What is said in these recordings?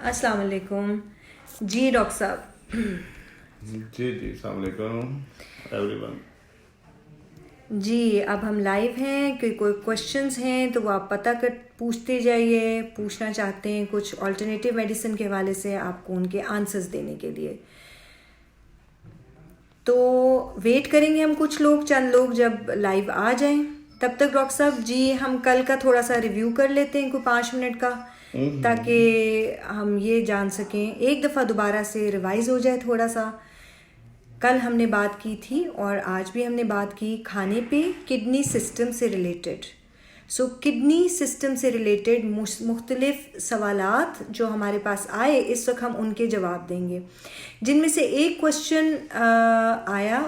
अस्सलाम वालेकुम। जी डॉक्टर साहब। जी जी अस्सलाम वालेकुम एवरीवन। जी अब हम लाइव हैं कि कोई क्वेश्चंस हैं तो वो आप पता कर पूछते जाइए। पूछना चाहते हैं कुछ अल्टरनेटिव मेडिसिन के हवाले से आपको उनके आंसर्स देने के लिए, तो वेट करेंगे हम कुछ लोग, चंद लोग जब लाइव आ जाएं। तब तक डॉक्टर साहब जी हम कल का थोड़ा सा रिव्यू कर लेते हैं, कोई 5 मिनट का, ताकि हम ये जान सकें, एक दफ़ा दोबारा से रिवाइज हो जाए थोड़ा सा। कल हमने बात की थी और आज भी हमने बात की खाने पे किडनी सिस्टम से रिलेटेड। सो किडनी सिस्टम से रिलेटेड मुख्तलिफ सवालात जो हमारे पास आए, इस वक्त हम उनके जवाब देंगे। जिनमें से एक क्वेश्चन आया,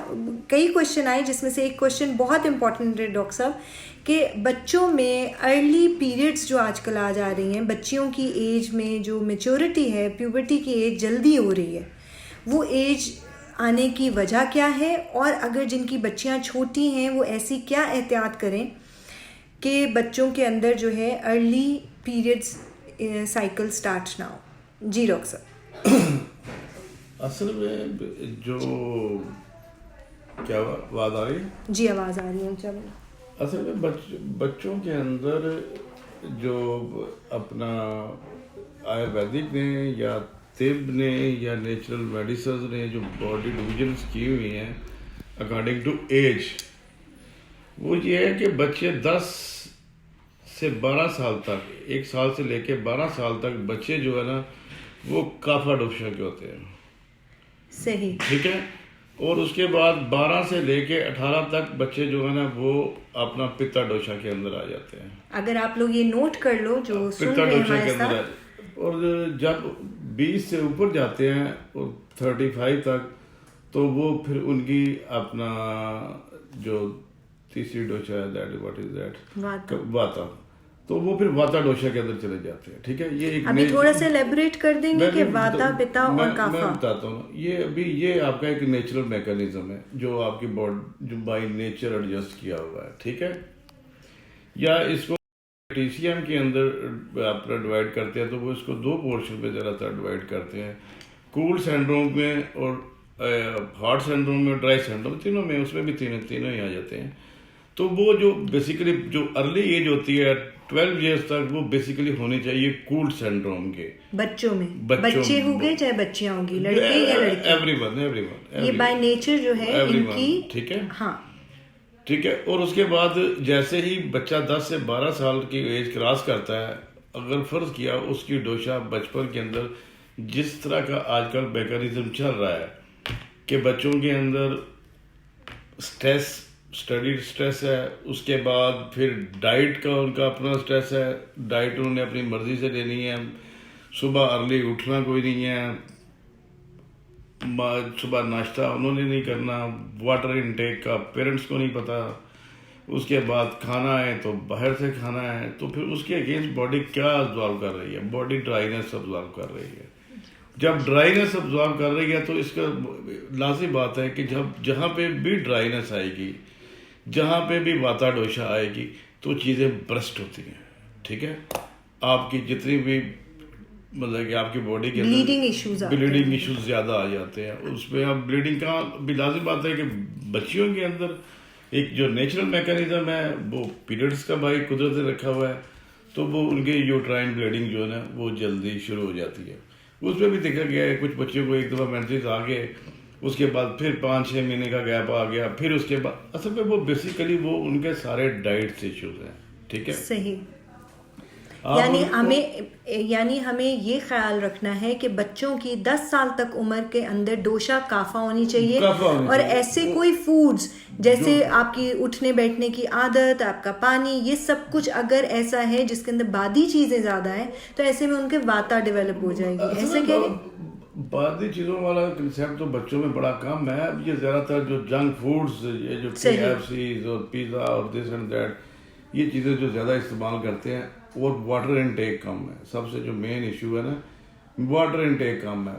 कई क्वेश्चन आए जिसमें से एक क्वेश्चन बहुत इंपॉर्टेंट है डॉक्टर साहब, कि बच्चों में अर्ली पीरियड्स जो आजकल आ जा रही हैं, बच्चियों की एज में जो मेच्योरिटी है, प्यूबर्टी की एज जल्दी हो रही है, वो एज आने की वजह क्या है, और अगर जिनकी बच्चियां छोटी हैं वो ऐसी क्या एहतियात करें कि बच्चों के अंदर जो है अर्ली पीरियड्स साइकिल स्टार्ट ना हो। जी डॉक्टर साहब। असल में जो क्या बात आ रही है? जी आवाज़ आ रही है, चलो। असल में बच्चों के अंदर जो अपना आयुर्वेदिक ने या तिब ने या नेचुरल मेडिसिन ने जो बॉडी डिविजन्स की हुई हैं अकॉर्डिंग टू एज, वो ये है कि बच्चे 10 से 12 साल तक, 1 साल से लेके 12 साल तक बच्चे जो है ना वो काफा डोशा के होते हैं। सही। ठीक है। और उसके बाद 12 से लेके 18 तक बच्चे जो है ना वो अपना पित्ता डोशा के अंदर आ जाते हैं। अगर आप लोग ये नोट कर लो जो सुन पित्ता रहे हैं डोशा के हमारे अंदर आ साथ। जाते, और जब 20 से ऊपर जाते हैं और 35 तक, तो वो फिर उनकी अपना जो तीसरी डोशा है, दैट व्हाट इज दैट, वाता, तो वो फिर वाता डोशा के अंदर चले जाते हैं। ठीक है। ये एक अभी थोड़ा सा एलेबोरेट कर देंगे कि वाता, पिता और मैं काफा। बताता हूँ। ये आपका एक नेचुरल मैकेनिज्म है जो आपकी बॉडी जो बाय नेचर एडजस्ट किया हुआ है। ठीक है। या इसको टीसीएम के अंदर अपना डिवाइड करते हैं, तो वो इसको 2 पोर्शन में ज़्यादातर डिवाइड करते हैं, कूल सिंड्रोम में और हार्ट सिंड्रोम में, ड्राई सिंड्रोम, तीनों में, उसमें भी तीनों ही आ जाते हैं। तो वो जो बेसिकली जो अर्ली एज होती है 12 इयर्स तक, वो बेसिकली होनी चाहिए कूल सिंड्रोम के बच्चों में, बच्चे होंगे चाहे बच्चियां होंगी, लड़के या लड़की, एवरीवन ये बाय नेचर जो है इनकी। ठीक है। हाँ। ठीक है। और उसके बाद जैसे ही बच्चा 10 से 12 साल की एज क्रॉस करता है, अगर फर्ज किया उसकी डोशा बचपन के अंदर जिस तरह का आजकल मैकेनिज्म चल रहा है कि बच्चों के अंदर स्ट्रेस, स्टडी स्ट्रेस है, उसके बाद फिर डाइट का उनका अपना स्ट्रेस है, डाइट उन्होंने अपनी मर्जी से लेनी है, सुबह अर्ली उठना कोई नहीं है, सुबह नाश्ता उन्होंने नहीं करना, वाटर इनटेक का पेरेंट्स को नहीं पता, उसके बाद खाना है तो बाहर से खाना है, तो फिर उसके अगेंस्ट बॉडी क्या ऑब्जॉर्व कर रही है? बॉडी ड्राइनेस ऑब्जॉर्व कर रही है। जब ड्राइनेस ऑब्जॉर्व कर रही है तो इसका लाजिम बात है कि जब जहाँ पे भी ड्राइनेस आएगी, जहाँ पे भी वाता डोशा आएगी, तो चीज़ें ब्रस्ट होती हैं। ठीक है। आपकी जितनी भी मतलब कि आपकी बॉडी के ब्लीडिंग इश्यूज ज़्यादा आ जाते हैं। उसमें अब ब्लीडिंग का भी लाजिम बात है कि बच्चियों के अंदर एक जो नेचुरल मैकेनिज्म है वो पीरियड्स का भाई कुदरत ने रखा हुआ है, तो वो उनके यूट्राइन ब्लीडिंग जो है ना वो जल्दी शुरू हो जाती है। उसमें भी देखा गया है कुछ बच्चों को एक दफ़ा मेंसेस आ गए, उसके बाद फिर 5-6 महीने का गैप आ गया, फिर उसके बाद असल में वो बेसिकली वो उनके सारे डाइट इश्यूज हैं। ठीक है। सही। यानी हमें ये ख्याल रखना है कि बच्चों की 10 साल तक उम्र के अंदर डोशा काफा होनी चाहिए, और ऐसे कोई फूड्स जैसे आपकी उठने बैठने की आदत, आपका पानी, ये सब कुछ अगर ऐसा है जिसके अंदर बादी चीजें ज्यादा हैं, तो ऐसे में उनके वाता डेवलप हो जाएगी। ऐसे कह रहे बादी चीज़ों वाला कंसेप्ट तो बच्चों में बड़ा कम है। अब ये ज़्यादातर जो जंक फूड्स, ये जो KFCs और पिज़्ज़ा और दिस एंड दैट, ये चीज़ें जो ज़्यादा इस्तेमाल करते हैं, और वाटर इनटेक कम है। सबसे जो मेन इशू है ना, वाटर इनटेक कम है।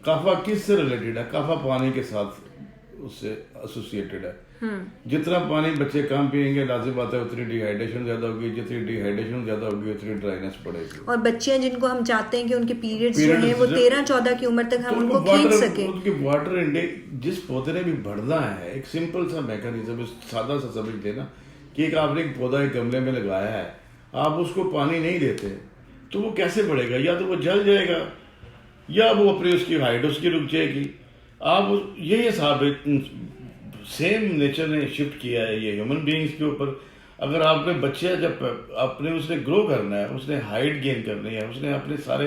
काफ़ा किस से रिलेटेड है? काफ़ा पानी के साथ उससे एसोसिएटेड है। जितना पानी बच्चे कम पियेंगे लाजिम बात है उतनी डिहाइड्रेशन ज्यादा होगी, जितनी डिहाइड्रेशन ज्यादा होगी उतनी ड्राइनेस बढ़ेगी। और बच्चियां जिनको हम चाहते हैं कि उनके पीरियड्स जो हैं वो 13-14 की उम्र तक हम तो उनको खींच सके, उनकी वाटर इनटेक जिस पौधे ने भी बढ़ना है, एक सिंपल सा मैकेनिज्म सादा सा समझ लेना कि एक आपने एक पौधा एक गमले में लगाया है, आप उसको पानी नहीं देते तो वो कैसे बढ़ेगा? या तो वो जल जाएगा या वो अपनी उसकी हाइट उसकी रुक जाएगी। आप यही हिसाब सेम नेचर ने शिफ्ट किया है ये ह्यूमन बीइंग्स के ऊपर। अगर आपने बच्चे जब अपने उसने ग्रो करना है, उसने हाइट गेन करनी है, उसने अपने सारे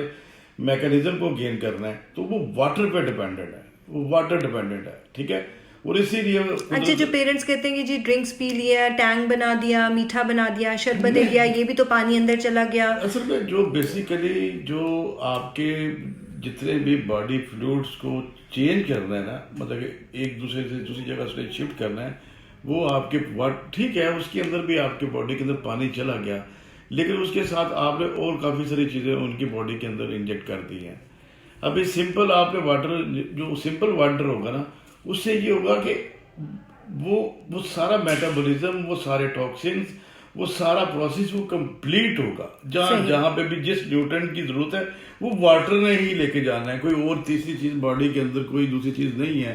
मैकेनिज्म को गेन करना है, तो वो वाटर पे डिपेंडेंट है, वो वाटर डिपेंडेंट है, ठीक है। और इसीलिए अच्छा, जो पेरेंट्स कहते हैं कि जी ड्रिंक्स पी लिया, टैंग बना दिया, मीठा बना दिया, शरबत दे दिया, ये भी तो पानी अंदर चला गया। असल में जो बेसिकली जो आपके जितने भी बॉडी फ्लूइड्स को चेंज करना है ना, मतलब कि एक दूसरे से दूसरी जगह से शिफ्ट करना है, वो आपके ठीक है, उसके अंदर भी आपके बॉडी के अंदर पानी चला गया, लेकिन उसके साथ आपने और काफ़ी सारी चीज़ें उनकी बॉडी के अंदर इंजेक्ट कर दी हैं। अभी सिंपल आपने वाटर, जो सिंपल वाटर होगा ना, उससे ये होगा कि वो सारा मेटाबॉलिज्म, वो सारे टॉक्सिन्स, वो सारा प्रोसेस वो कंप्लीट होगा। जहाँ पे भी जिस न्यूट्रिएंट की जरूरत है वो वाटर ने ही लेके जाना है, कोई और तीसरी चीज बॉडी के अंदर कोई दूसरी चीज नहीं है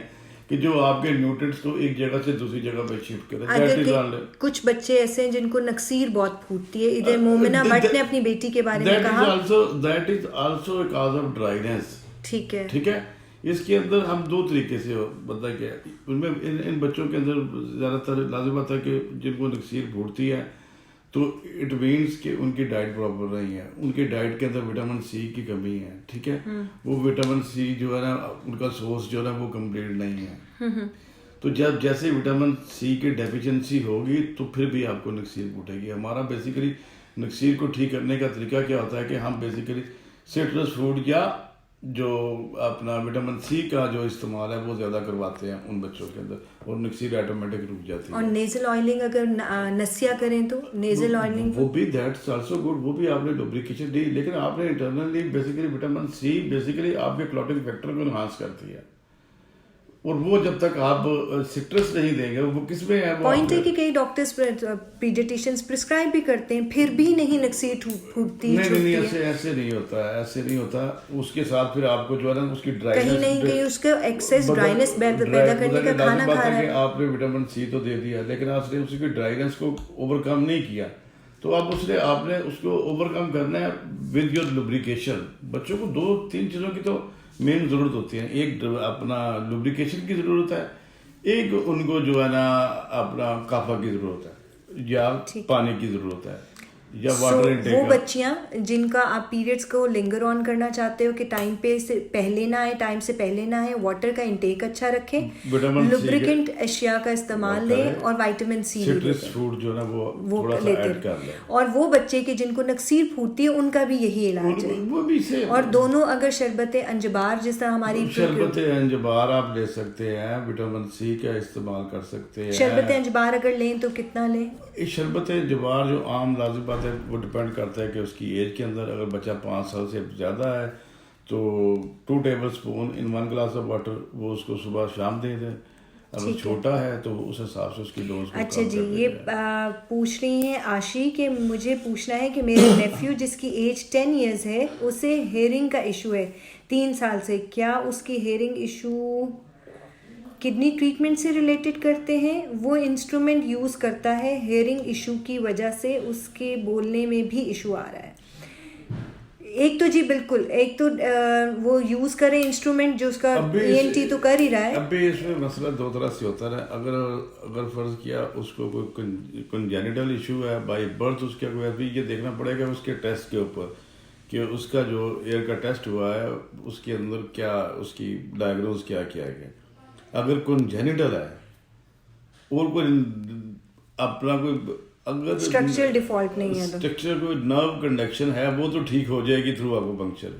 कि जो आपके न्यूट्रिएंट्स को एक जगह से दूसरी जगह पे शिफ्ट करे। कुछ बच्चे ऐसे हैं जिनको नक्सीर बहुत फूटती है। इधर मोमिना भट्ट ने अपनी बेटी के बारे में कहा, that is also a cause of dryness. ठीक है, ठीक है। इसके अंदर हम दो तरीके से बता क्या उनमें इन बच्चों के अंदर ज्यादातर लाजिम बात है कि जिनको नक्सीर फूटती है तो इट मीन्स कि उनकी डाइट प्रॉपर नहीं है, उनकी डाइट के अंदर विटामिन सी की कमी है, ठीक है। वो विटामिन सी जो है ना, उनका सोर्स जो है ना वो कंप्लीट नहीं है। तो जब जैसे विटामिन सी की डेफिशिएंसी होगी तो फिर भी आपको नक्सीर फूटेगी। हमारा बेसिकली नक्सीर को ठीक करने का तरीका क्या होता है कि हम बेसिकली सिट्रस फूड या जो अपना विटामिन सी का जो इस्तेमाल है वो ज्यादा करवाते हैं उन बच्चों के अंदर, और नक्सीर ऑटोमेटिक रुक जाती है। और नेजल ऑयलिंग अगर नसिया करें तो नेजल ऑयलिंग वो भी दैट्स आल्सो गुड, वो भी आपने लुब्रिकेशन दी, लेकिन आपने internally basically vitamin C basically आपके क्लॉटिंग फैक्टर को एनहांस करती है, और वो जब तक आप सिट्रस नहीं देंगे वो किस में है। पॉइंट है कि कई डॉक्टर्स पीडियाट्रिशियंस प्रिस्क्राइब भी करते हैं, फिर भी नहीं नक्सीर फूटती। नहीं, ऐसे नहीं होता, ऐसे नहीं होता। उसके साथ फिर आपको जो है ना उसकी ड्राइनेस, कहीं उसका एक्सेस ड्राइनेस पैदा करने का खाना खा रहा है। आपने विटामिन सी तो दे दिया, लेकिन आपने उसकी ड्राइनेस को ओवरकम नहीं किया, तो अब आपने उसको ओवरकम करना है विद योर लुब्रिकेशन। बच्चों को 2-3 चीजों की तो मेन जरूरत होती है, एक अपना लुब्रिकेशन की जरूरत है, एक उनको जो है ना अपना काफा की जरूरत है या पानी की जरूरत है या वाटर इनटेक। वो बच्चियां जिनका आप पीरियड्स को लिंगर ऑन करना चाहते हो कि टाइम पे से पहले ना आए, टाइम से पहले ना आए, वाटर का इंटेक अच्छा रखें, लुब्रिकेंट अशिया का इस्तेमाल लें और विटामिन सी फूड जो है वो थोड़ा सा ऐड कर लें। और वो बच्चे के जिनको नक्सीर फूटती है उनका भी यही इलाज है, वो भी से। और दोनों अगर शरबत अंजबार, जिस तरह हमारी शरबत अंजबार आप ले सकते हैं, विटामिन सी का इस्तेमाल कर सकते हैं। शरबत अंजबार अगर लें तो कितना लें? शरबत अंजबार जो आम लाजिम बात है वो डिपेंड करता है कि उसकी एज के अंदर, अगर बच्चा 5 साल से ज़्यादा है तो 2 table spoon in 1 glass of water वो उसको सुबह शाम दे दें। अगर छोटा है तो उस हिसाब से उसकी डोज। अच्छा जी, ये पूछ रही हैं आशी कि मुझे पूछना है कि मेरे नेफ्यू जिसकी एज 10 इयर्स है उसे हेयरिंग का इशू है 3 साल से, क्या उसकी हेयरिंग इशू किडनी ट्रीटमेंट से रिलेटेड करते हैं? वो इंस्ट्रूमेंट यूज़ करता है, हेयरिंग इशू की वजह से उसके बोलने में भी इशू आ रहा है। एक तो जी बिल्कुल, एक तो वो यूज़ करे इंस्ट्रूमेंट जो उसका ENT तो कर ही रहा है। अभी इसमें मसला 2 तरह से होता है। अगर फर्ज किया उसको कोई कंजेनिटल इशू है बाय बर्थ, उसका कोई अभी ये देखना पड़ेगा उसके टेस्ट के ऊपर कि उसका जो एयर का टेस्ट हुआ है उसके अंदर क्या उसकी डायग्नोज क्या किया गया। अगर कंजेनिटल है और कोई अपना कोई अगर स्ट्रक्चरल डिफॉल्ट नहीं है, स्ट्रक्चर कोई नर्व कंडक्शन है वो तो ठीक हो जाएगी थ्रू एक्यूपंक्चर।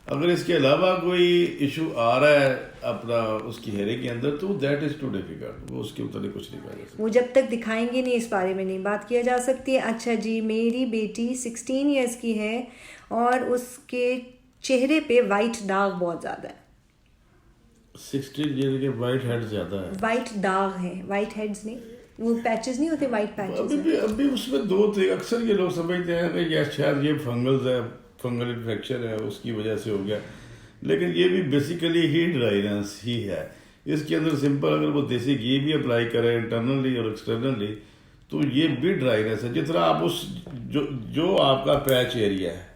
अगर इसके अलावा कोई इशू आ रहा है अपना उसकी हेयरिंग के अंदर तो दैट इज टू डिफिकल्ट, वो उसके ऊपर कुछ नहीं कहा जा सकता। वो जब तक दिखाएंगे नहीं इस बारे में नहीं बात किया जा सकती है। अच्छा जी, मेरी बेटी 16 इयर्स की है और उसके चेहरे पे वाइट दाग बहुत ज़्यादा है। 16 ये के वाइट हेड ज्यादा है, वाइट दाग है, वाइट हेड्स नहीं, वो पैचेस नहीं होते, वाइट पैचेस। अभी उसमें 2 थे। अक्सर ये लोग समझते हैं कि ये शायद ये फंगल्स है, फंगल इन्फेक्शन है, उसकी वजह से हो गया, लेकिन ये भी बेसिकली हीट ड्राइनेस ही है। इसके अंदर सिंपल अगर वो देसी घी भी अप्लाई करें इंटरनली और एक्सटर्नली तो ये भी ड्राइनेस है। जितना आप उस जो आपका पैच एरिया है,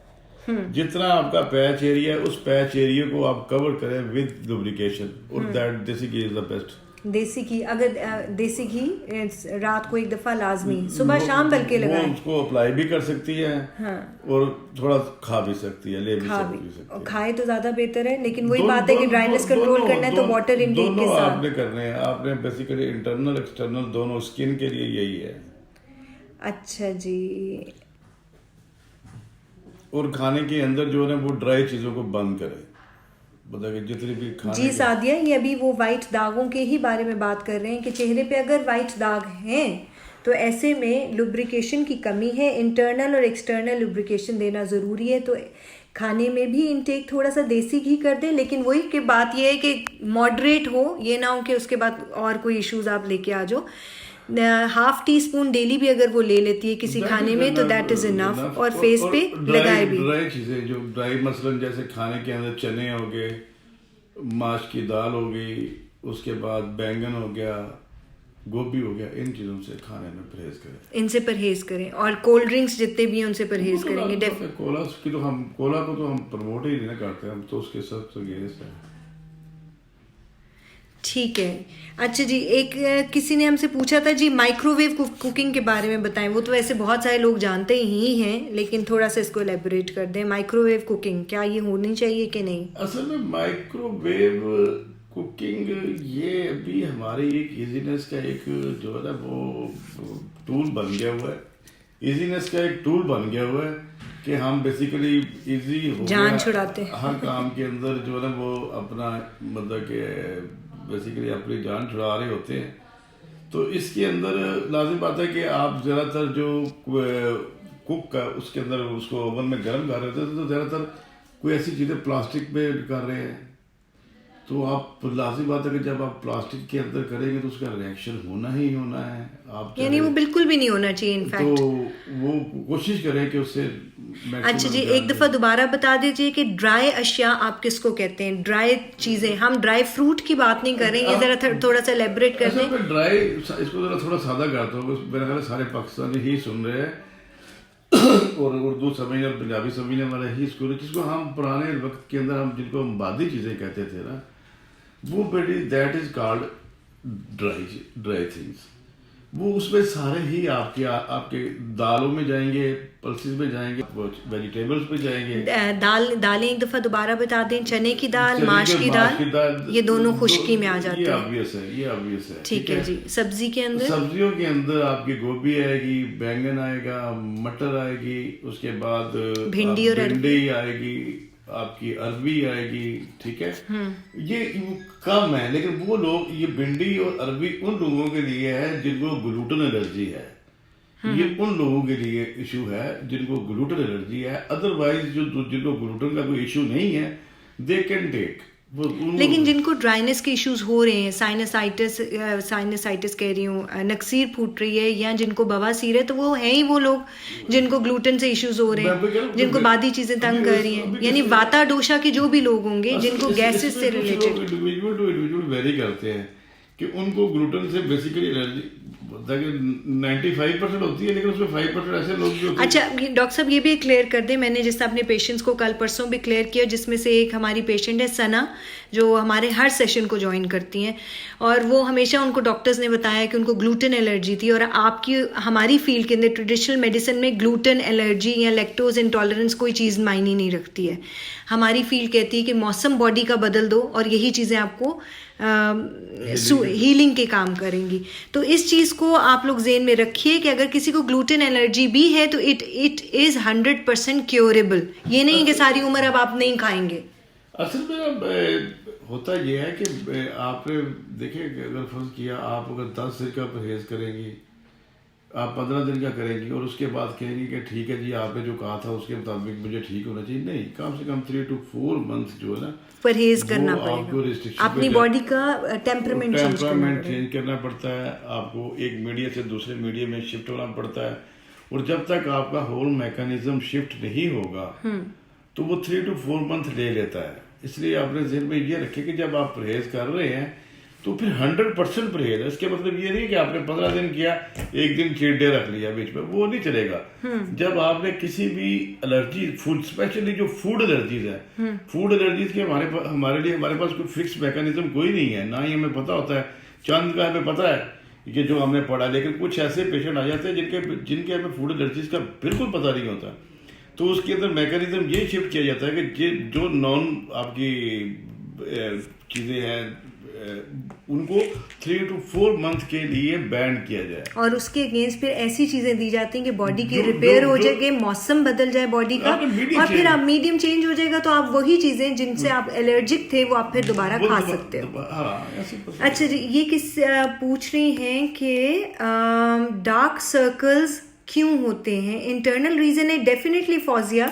जितना आपका पैच एरिया है, उस पैच एरिया को आप कवर करें विद लुब्रिकेशन, और दैट देसी घी इज द बेस्ट। देसी घी, अगर देसी घी रात को 1 दफा लाजमी, सुबह शाम बल्कि लगाएं। उसको अप्लाई भी कर सकती है, हाँ। और थोड़ा खा भी सकती है, ले भी सकती है। और खाए तो ज्यादा बेहतर है, लेकिन वही बात है कि ड्राइनेस कंट्रोल करना है तो वाटर इनटेक के साथ आपने करने हैं। आपने बेसिकली इंटरनल एक्सटर्नल दोनों स्किन के लिए यही है। अच्छा जी। और खाने के अंदर जो है वो ड्राई चीजों को बंद करें, बताइए जितनी भी खाने जी सादिया, ये अभी वो वाइट दागों के ही बारे में बात कर रहे हैं कि चेहरे पे अगर वाइट दाग हैं तो ऐसे में लुब्रिकेशन की कमी है, इंटरनल और एक्सटर्नल लुब्रिकेशन देना ज़रूरी है। तो खाने में भी इनटेक थोड़ा सा देसी घी कर दें, लेकिन वही कि बात ये है कि मॉडरेट हो, ये ना हो कि उसके बाद और कोई इश्यूज आप लेके आ जाओ। 1/2 टीस्पून डेली भी अगर वो ले लेती है किसी खाने में तो दैट इज इनफ। और फेस पे लगाए भी ड्राई चीजें जो ड्राई, मसलन जैसे खाने के अंदर चने हो गए, माश की दाल हो गई, उसके बाद बैंगन हो गया, गोभी हो गया, इन चीजों से खाने में परहेज करें, इनसे परहेज करें। और कोल्ड ड्रिंक्स जितने भी हैं उनसे परहेज करेंगे। कोला को तो हम प्रमोट ही नहीं करते, हम तो उसके सबसे अगेंस्ट हैं। ठीक है। अच्छा जी, एक किसी ने हमसे पूछा था जी माइक्रोवेव कुकिंग के बारे में बताएं। वो तो वैसे बहुत सारे लोग जानते ही हैं, लेकिन थोड़ा सा इसको एलेबोरेट कर दें। माइक्रोवेव कुकिंग क्या ये होनी चाहिए कि नहीं? असल में माइक्रोवेव कुकिंग ये अभी हमारी एक इजीनेस का एक जो है ना वो टूल बन गया हुआ है। इजीनेस का एक टूल बन गया हुआ है कि हम बेसिकली इजी हो जान छुड़ाते हैं हर काम के अंदर जो है ना वो अपना मतलब कि बेसिकली अपनी जान छुड़ा रहे होते हैं। तो इसके अंदर लाजिम बात है कि आप ज़्यादातर जो कुक का उसके अंदर उसको ओवन में गर्म कर रहे होते हैं तो ज़्यादातर कोई ऐसी चीज़ें प्लास्टिक में कर रहे हैं। तो आप लाजिम बात है कि जब आप प्लास्टिक के अंदर करेंगे तो उसका रिएक्शन होना ही होना है। आप यानी वो बिल्कुल भी नहीं होना चाहिए इनफैक्ट। तो वो कोशिश करें कि उससे। अच्छा जी, एक दफ़ा दोबारा बता दीजिए कि ड्राई अशिया आप किसको कहते हैं? ड्राई चीज़ें, हम ड्राई फ्रूट की बात नहीं कर रहे हैं, ये ज़रा थोड़ा सा एलेबोरेट कर दें। ड्राई इसको ज़रा थोड़ा सादा करता हूँ, मेरा ख्याल सारे पाकिस्तानी ही सुन रहे हैं और उर्दू समझने और पंजाबी समझने वाले ही इसको, जिसको हम पुराने वक्त के अंदर हम जिनको हम बादी चीज़ें कहते थे ना, वो बेटी that is called dry things. वो उसमें सारे ही आपके दालों में जाएंगे, पल्सेस में जाएंगे, वेजिटेबल्स में जाएंगे। दालें एक दफा दोबारा बता दें। चने की दाल, माश की दाल, ये दोनों खुश्की में आ जाते हैं। ये ऑब्वियस है। ठीक है जी। सब्जी के अंदर, सब्जियों के अंदर आपकी गोभी आएगी, बैंगन आएगा, मटर आएगी, उसके बाद भिंडी आएगी, आपकी अरबी आएगी। ठीक है, ये कम है, लेकिन वो लोग ये भिंडी और अरबी उन लोगों के लिए है जिनको ग्लूटेन एलर्जी है। ये उन लोगों के लिए इशू है जिनको ग्लूटेन एलर्जी है। अदरवाइज जिनको ग्लूटेन का कोई इशू नहीं है दे कैन टेक। लेकिन जिनको ड्राइनेस के इश्यूज हो रहे हैं, साइनसाइटिस कह रही हूँ, नक्सीर फूट रही है, या जिनको बवासीर है, तो वो हैं ही वो लोग जिनको ग्लूटेन से इश्यूज हो रहे हैं, जिनको बादी चीजें तंग कर रही हैं, यानी वाता डोशा के जो भी लोग होंगे जिनको गैसेस से रिलेटेड इंडिविजुअल वेरी करते हैं कि उनको ग्लूटेन से बेसिकली एलर्जी 95% होती है, लेकिन उसमें 5% ऐसे लोग भी होते हैं। अच्छा डॉक्टर साहब, ये भी क्लियर कर दें, मैंने जिस अपने पेशेंट्स को कल परसों भी क्लियर किया, जिसमें से एक हमारी पेशेंट है सना, जो हमारे हर सेशन को ज्वाइन करती हैं, और वो हमेशा उनको डॉक्टर्स ने बताया कि उनको ग्लूटेन एलर्जी थी। और आपकी हमारी फील्ड के अंदर ट्रेडिशनल मेडिसिन में ग्लूटेन एलर्जी या लैक्टोज इंटॉलरेंस कोई चीज़ मायने नहीं रखती है। हमारी फील्ड कहती है कि मौसम बॉडी का बदल दो और यही चीज़ें आपको हीलिंग के काम करेंगी। तो इस चीज़ को आप लोग ज़हन में रखिए कि अगर किसी को ग्लूटेन एलर्जी भी है तो इट इज़ 100% क्योरेबल। ये नहीं कि सारी उम्र अब आप नहीं खाएंगे। असल में होता यह है कि आपने देखिए, अगर फर्ज किया आप अगर 10 सिर का परहेज करेंगी आप 15 दिन का करेंगी और उसके बाद कहेंगी कि ठीक है जी आपने जो कहा था उसके मुताबिक मुझे ठीक होना चाहिए। नहीं, कम से कम 3 to 4 मंथ जो है ना परहेज करना आपको पड़ेगा, रिस्ट्रिक्शन अपनी बॉडी का टेम्परामेंट चेंज करना पड़ता है, आपको एक मीडिया से दूसरे मीडिया में शिफ्ट होना पड़ता है। और जब तक आपका होल मैकेनिज्म शिफ्ट नहीं होगा तो वो 3 to 4 मंथ ले लेता है। इसलिए आपने ज़हन में ये रखें कि जब आप परहेज कर रहे हैं तो फिर 100% परहेज है। इसके मतलब ये नहीं कि आपने 15 दिन किया, एक दिन चीट डे रख लिया बीच में, वो नहीं चलेगा। जब आपने किसी भी एलर्जी, फूड, स्पेशली जो फूड एलर्जीज है, फूड एलर्जीज के हमारे पास कोई फिक्स मैकेनिज्म कोई नहीं है, ना ही हमें पता होता है। चंद का हमें पता है कि जो हमने पढ़ा, लेकिन कुछ ऐसे पेशेंट आ जाते हैं जिनके हमें फूड एलर्जीज का बिल्कुल पता नहीं होता। तो उसके अंदर मैकेनिज्म ये शिफ्ट किया जाता है कि जो नॉन आपकी चीजें हैं उनको 3 to 4 मंथ के लिए बैन किया जाए, और उसके अगेंस्ट फिर ऐसी चीजें दी जाती हैं कि बॉडी की रिपेयर हो जाएगी, मौसम बदल जाए बॉडी का, और फिर आप मीडियम चेंज हो जाएगा तो आप वही चीजें जिनसे आप एलर्जिक थे वो आप फिर दोबारा खा सकते हो। अच्छा जी, ये किस पूछ रही हैं कि डार्क सर्कल्स क्यों होते हैं, इंटरनल रीजन है? डेफिनेटली फौजिया,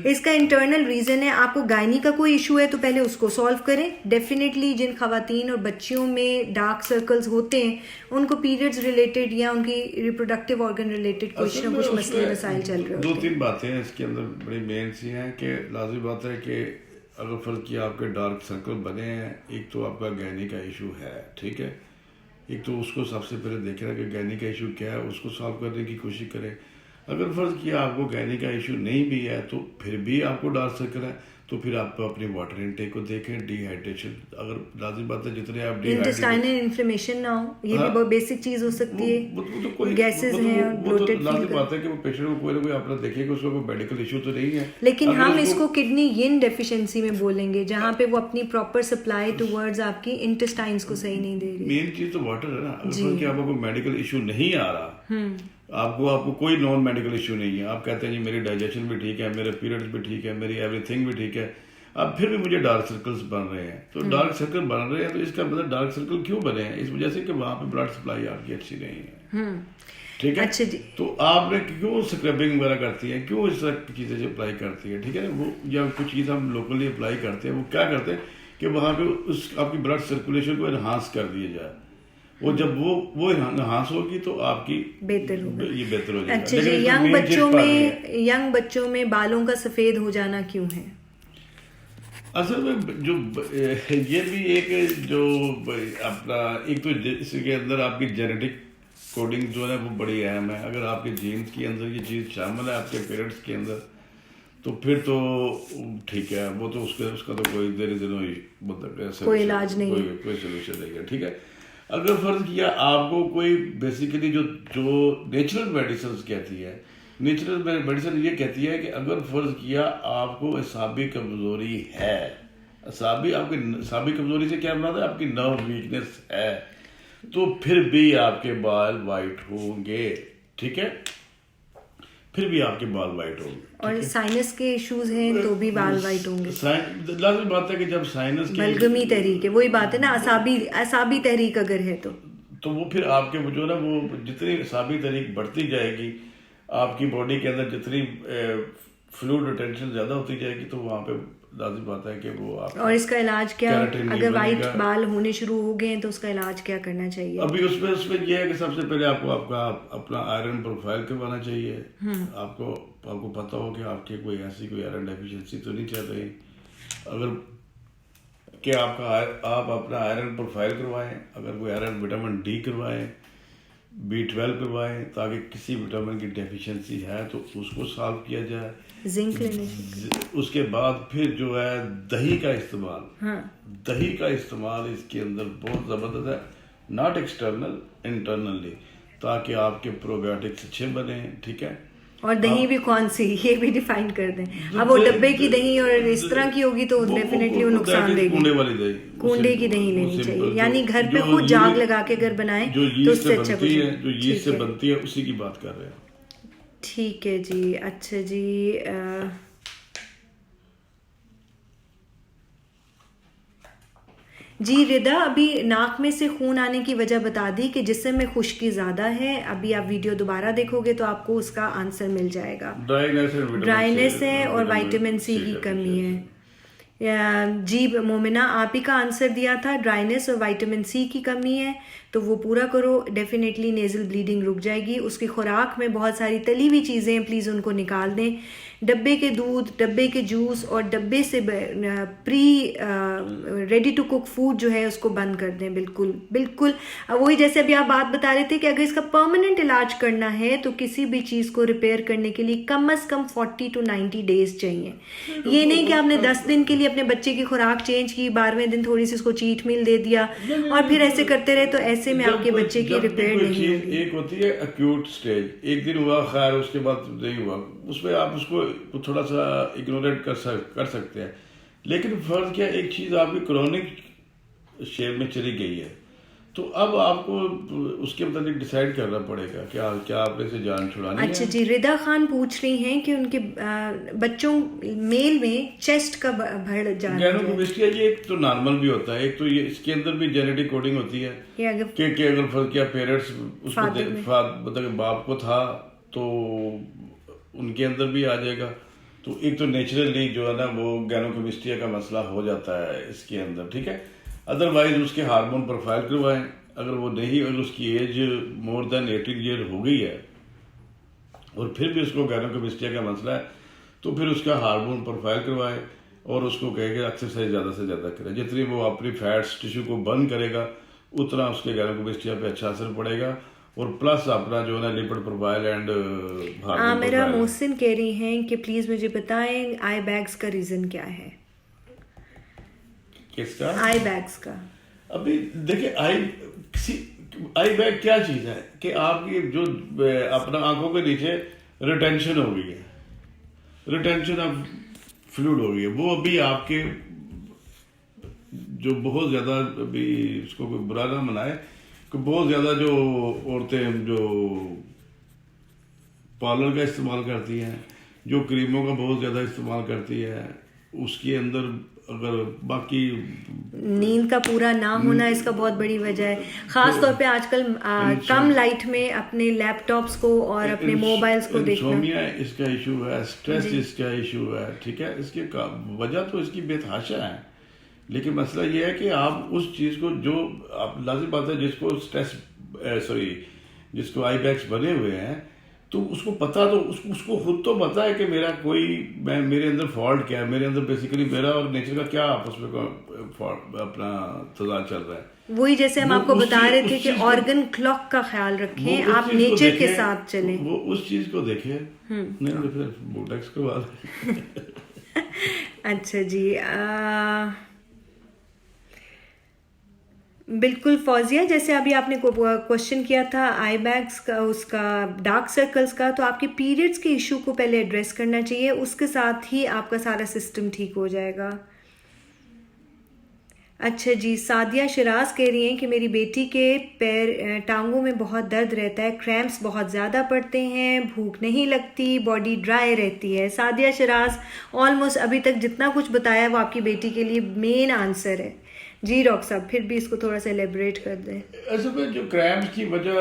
इसका इंटरनल रीजन है। आपको गायनी का कोई इशू है तो पहले उसको सॉल्व करें। डेफिनेटली जिन खवातीन और बच्चियों में डार्क सर्कल्स होते हैं उनको पीरियड्स रिलेटेड या उनकी रिप्रोडक्टिव ऑर्गन रिलेटेड कुछ ना कुछ मसले मसाइल चल रहे होते हैं। 2-3 बातें हैं इसके अंदर बड़ी मेन सी हैं कि लाजिम बात है कि अगर फर्ज किया आपके डार्क सर्कल बने हैं, एक तो आपका गायनी का इशू है, ठीक है, एक तो उसको सबसे पहले देखना कि गैनी का इशू क्या है, उसको सॉल्व करने की कोशिश करें। अगर फर्ज किया आपको गैनी का इशू नहीं भी है तो फिर भी आपको डार्क सर्कल है तो फिर आप अपनी वाटर इनटेक को देखें, डिहाइड्रेशन, अगर लाजिम बात है जितने आप इंटेस्टाइनल इन्फ्लेमेशन ना हो, ये भी बहुत बेसिक चीज हो सकती है। वो तो कोई गैसेस हैं और ब्लोटेड फील लाजिम बात है कि वो पेशेंट को कोई ना कोई अपना देखेगा, उसको कोई मेडिकल इशू तो नहीं है। लेकिन हम इसको किडनी यिन डेफिशिएंसी में बोलेंगे, जहाँ पे वो अपनी प्रॉपर सप्लाई टुवर्ड्स आपकी इंटेस्टाइन्स को सही नहीं दे रही। मेन चीज तो वाटर है ना। अगर आपको कोई मेडिकल इशू नहीं आ रहा, आपको कोई नॉन मेडिकल इशू नहीं है, आप कहते हैं जी मेरी डाइजेशन भी ठीक है, मेरे पीरियड्स भी ठीक है, मेरी एवरीथिंग भी ठीक है, अब फिर भी मुझे डार्क सर्कल्स बन रहे हैं, तो डार्क सर्कल बन रहे हैं तो इसका मतलब डार्क सर्कल क्यों बने हैं? इस वजह से कि वहां पे ब्लड सप्लाई आपकी अच्छी नहीं है, ठीक है। अच्छा जी। तो आपने क्यों स्क्रबिंग वगैरह करती है, क्यों इस तरह की चीजें अप्लाई करती है, ठीक है ना, वो या कुछ चीज हम लोकली अप्लाई करते हैं, वो क्या करते हैं कि वहां पे उस आपकी ब्लड सर्कुलेशन को एनहांस कर दिया जाए, वो जब वो एनहांस होगी तो आपकी बेहतर होगा, ये बेहतर हो जाएगा। अच्छा जी, यंग बच्चों में बालों का सफेद हो जाना क्यों है? असल में जो ये भी एक जो अपना एक तो इसके अंदर आपकी जेनेटिक कोडिंग जो है वो बड़ी अहम है। अगर आपके जीन्स के अंदर ये चीज़ शामिल है आपके पेरेंट्स के अंदर तो फिर तो ठीक है, वो तो उसका तो कोई देर मतलब कोई इलाज नहीं, कोई सोल्यूशन नहीं है, ठीक है। अगर फर्ज किया आपको कोई बेसिकली जो नेचुरल मेडिसिन कहती है, नेचुरल मेडिसिन ये कहती है कि अगर फर्ज किया आपको असाबी कमजोरी है, असाबी कमजोरी से क्या बनाता है, आपकी नर्व वीकनेस है, तो फिर भी आपके बाल वाइट होंगे, ठीक है, फिर भी आपके बाल वाइट होंगे। और साइनस के इश्यूज हैं तो भी बाल वाइट होंगे। लाजिम बात है कि जब साइनस की बलगमी तहरीक है, वही बात है ना, असाबी तहरीक अगर है तो वो फिर आपके जो है ना वो जितनी असाबी तहरीक बढ़ती जाएगी, आपकी बॉडी के अंदर जितनी फ्लूइड रिटेंशन ज्यादा होती जाएगी, तो वहां पे लाजिम बात है कि वो आप। और इसका इलाज क्या, अगर वाइट बाल होने शुरू हो गए तो उसका इलाज क्या करना चाहिए? अभी उसमें यह है कि सबसे पहले आपको आपका अपना आयरन प्रोफाइल करवाना चाहिए। आपको पता हो कि आपके कोई आयरन डेफिशिएंसी तो नहीं चल रही। अगर कि आप अपना आयरन प्रोफाइल करवाएं, अगर कोई आयरन विटामिन डी करवाएं, B12 करवाएं, ताकि किसी विटामिन की डेफिशिएंसी है तो उसको सॉल्व किया जाए। जिंक लेने उसके बाद फिर जो है दही का इस्तेमाल, दही का इस्तेमाल इसके अंदर बहुत ज़बरदस्त है, नॉट एक्सटर्नल, इंटरनली, ताकि आपके प्रोबायोटिक्स अच्छे बने, ठीक है। और दही भी कौन सी, ये भी डिफाइन कर दें। अब वो डब्बे की दही और इस तरह की होगी तो डेफिनेटली वो नुकसान देगी। कूंडे वाली दही, कूंडे की दही लेनी चाहिए, यानी घर पे खुद जाग लगा के अगर बनाएं तो उससे अच्छा कुछ है, जो यीस्ट से बनती है उसी की बात कर रहे हैं। ठीक है जी। अच्छा जी, जी रिदा, अभी नाक में से खून आने की वजह बता दी कि जिसम में खुश्की ज़्यादा है। अभी आप वीडियो दोबारा देखोगे तो आपको उसका आंसर मिल जाएगा। ड्राइनेस है और विटामिन सी की कमी है। जी मोमिना, आप ही का आंसर दिया था, ड्राइनेस और विटामिन सी की कमी है, तो वो पूरा करो, डेफिनेटली नेज़ल ब्लीडिंग रुक जाएगी। उसकी खुराक में बहुत सारी तली हुई चीज़ें हैं, प्लीज़ उनको निकाल दें। डब्बे के दूध, डब्बे के जूस और डब्बे से रेडी टू कुक फूड जो है उसको बंद कर दें, बिल्कुल बिल्कुल। वही जैसे अभी आप बात बता रहे थे कि अगर इसका परमानेंट इलाज करना है तो किसी भी चीज़ को रिपेयर करने के लिए कम से कम 40 to 90 डेज चाहिए। ये नहीं कि आपने 10 दिन के लिए अपने बच्चे की खुराक चेंज की, 12वें दिन थोड़ी सी उसको चीट मील दे दिया और फिर ऐसे करते रहे, तो ऐसे में आपके बच्चे की रिपेयर नहीं होगी। एक होती है एक्यूट स्टेज, एक दिन हुआ खैर, उसके बाद नहीं हुआ, उसमें आप उसको थोड़ा सा इग्नोरेट कर सकते हैं। लेकिन फर्ज क्या, एक चीज आपकी क्रोनिक शेप में चली गई है, तो अब आपको उसके मतलब डिसाइड करना पड़ेगा क्या आपने से जान छुड़ानी है। अच्छा जी, रिदा खान पूछ रही हैं कि उनके बच्चों मेल में चेस्ट का बढ़ जाना है। गैनोकोमेस्टिया ये एक तो नॉर्मल भी होता है, एक तो ये इसके अंदर भी जेनेटिक कोडिंग होती है कि अगर फर्ज क्या पेरेंट्स उसको मतलब बाप को था तो उनके अंदर भी आ जाएगा। तो एक तो नेचुरली जो है ना वो गैनोकोमेस्टिया का मसला हो जाता है इसके अंदर, ठीक है। अदरवाइज उसके हार्मोन प्रोफाइल करवाएं, अगर वो नहीं, अगर उसकी एज मोर देन 18 ईयर हो गई है और फिर भी उसको गैनोकोमेस्टिया का मसला है, तो फिर उसका हार्मोन प्रोफाइल करवाएं और उसको कहेंगे एक्सरसाइज ज़्यादा से ज़्यादा करें। जितनी वो अपनी फैट्स टिश्यू को बर्न करेगा उतना उसके गैनोकोमेस्टिया पे अच्छा असर पड़ेगा, और प्लस अपना जो है ना लिपिड प्रोफाइल एंड मेरा मोहसिन कह रही हैं कि प्लीज मुझे बताएं आई बैग्स का रीजन क्या है। किसका? आई बैग्स का। अभी देखिए आई बैग क्या चीज है कि आपकी जो अपना आंखों के नीचे रिटेंशन हो गई है, रिटेंशन ऑफ फ्लूइड हो गई है, वो अभी आपके जो बहुत ज्यादा, अभी इसको कोई बुरा ना मनाए, बहुत ज्यादा जो औरतें जो पार्लर का इस्तेमाल करती हैं, जो क्रीमों का बहुत ज्यादा इस्तेमाल करती है, उसके अंदर अगर बाकी नींद का पूरा ना होना इसका बहुत बड़ी वजह है। खास तौर पे आजकल कम लाइट में अपने लैपटॉप्स को और अपने मोबाइल्स को देखना, इंसोम्निया इसका इशू है, स्ट्रेस इसका इशू है, ठीक है। इसके वजह तो इसकी बेतहाशा है, लेकिन मसला ये है कि आप उस चीज को जो आप लाजिम बात है, जिसको जिसको आई बैग्स बने हुए हैं, तो उसको पता, तो उसको खुद तो पता है कि मेरे अंदर फॉल्ट क्या है, मेरे अंदर बेसिकली मेरा और नेचर का क्या आपस में अपना तजाद चल रहा है। वही जैसे हम आपको बता रहे थे कि ऑर्गन क्लॉक का ख्याल रखें, आप नेचर के साथ चलें, वो उस चीज को देखें, नहीं तो फिर बोटॉक्स करवा लें। अच्छा जी, बिल्कुल फौजिया, जैसे अभी आपने क्वेश्चन किया था आई बैग्स का, उसका डार्क सर्कल्स का, तो आपके पीरियड्स के इशू को पहले एड्रेस करना चाहिए, उसके साथ ही आपका सारा सिस्टम ठीक हो जाएगा। अच्छा जी, सादिया शिराज कह रही हैं कि मेरी बेटी के पैर टांगों में बहुत दर्द रहता है, क्रैम्प्स बहुत ज़्यादा पड़ते हैं, भूख नहीं लगती, बॉडी ड्राई रहती है। सादिया शिराज, ऑलमोस्ट अभी तक जितना कुछ बताया वो आपकी बेटी के लिए मेन आंसर है। जी डॉक्टर साहब, फिर भी इसको थोड़ा सा एलेबरेट कर दें। असल में जो क्रैम्प्स की वजह,